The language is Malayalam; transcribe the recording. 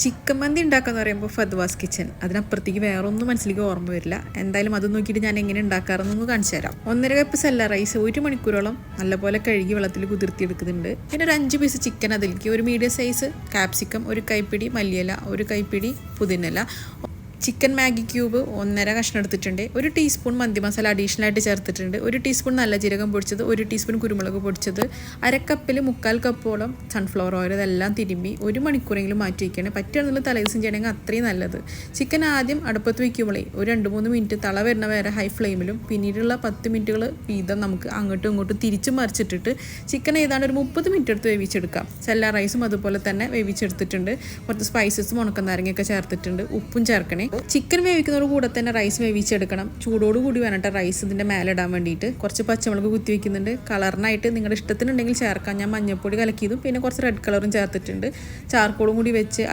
ചിക്കൻ മന്തി ഉണ്ടാക്കാന്ന് പറയുമ്പോൾ ഫദ്വാസ് കിച്ചൻ, അതിനപ്പുറത്തേക്ക് വേറെ ഒന്നും മനസ്സിലേക്ക് ഓർമ്മ വരില്ല. എന്തായാലും അത് നോക്കിയിട്ട് ഞാൻ എങ്ങനെ ഉണ്ടാക്കാറെന്നൊന്ന് കാണിച്ചു തരാം. 1.5 കപ്പ് സെല്ല റൈസ് 1 മണിക്കൂറോളം നല്ലപോലെ കഴുകി വെള്ളത്തിൽ കുതിർത്തിയെടുക്കുന്നുണ്ട്. പിന്നെ ഒരു 5 പീസ് ചിക്കൻ, അതിലേക്ക് ഒരു മീഡിയം സൈസ് ക്യാപ്സിക്കം, ഒരു കൈപ്പിടി മല്ലിയില, ഒരു കൈപ്പിടി പുതിനയില, ചിക്കൻ മാഗി ക്യൂബ് 1.5 കഷ്ണം എടുത്തിട്ടുണ്ട്. 1 ടീസ്പൂൺ മന്തി മസാല അഡീഷണൽ ആയിട്ട് ചേർത്തിട്ടുണ്ട്. 1 ടീസ്പൂൺ നല്ല ജീരകം പൊടിച്ചത്, 1 ടീസ്പൂൺ കുരുമുളക് പൊടിച്ചത്, 1/2 കപ്പിൽ 3/4 കപ്പോളം സൺഫ്ലവർ ഓയിൽ. ഇതെല്ലാം തിരുമ്പി 1 മണിക്കൂറെങ്കിലും മാറ്റി വയ്ക്കണം. പറ്റുകയാണെന്നുള്ള തലേദിവസം ചെയ്യണമെങ്കിൽ അത്രയും നല്ലത്. ചിക്കൻ ആദ്യം അടുപ്പത്ത് വയ്ക്കുമ്പോഴേ ഒരു 2-3 മിനിറ്റ് തള വരുന്ന വരെ ഹൈ ഫ്ലെയിമിലും, പിന്നീടുള്ള 10 മിനിറ്റുകൾ വീതം നമുക്ക് അങ്ങോട്ടും ഇങ്ങോട്ടും തിരിച്ചും മറിച്ചിട്ടിട്ട് ചിക്കൻ ഏതാണ്ട് ഒരു 30 മിനിറ്റ് എടുത്ത് വേവിച്ചെടുക്കാം. സെല്ല റൈസും അതുപോലെ തന്നെ വേവിച്ചെടുത്തിട്ടുണ്ട്. കുറച്ച് സ്പൈസസും ഉണക്കനാരങ്ങയൊക്കെ ചേർത്തിട്ടുണ്ട്. ഉപ്പും ചേർക്കണേ. ചിക്കൻ വേവിക്കുന്നതോട് കൂടെ തന്നെ റൈസ് വേവിച്ചെടുക്കണം. ചൂടോടുകൂടി വേണം റൈസ് ഇതിൻ്റെ മേലെ ഇടാൻ വേണ്ടിയിട്ട്. കുറച്ച് പച്ചമുളക് കുത്തി വയ്ക്കുന്നുണ്ട്. കളറിനായിട്ട് നിങ്ങളുടെ ഇഷ്ടത്തിനുണ്ടെങ്കിൽ ചേർക്കാം. ഞാൻ മഞ്ഞൾപ്പൊടി കലക്കിയതും പിന്നെ കുറച്ച് റെഡ് കളറും ചേർത്തിട്ടുണ്ട്. ചാർക്കോളും കൂടി വെച്ച്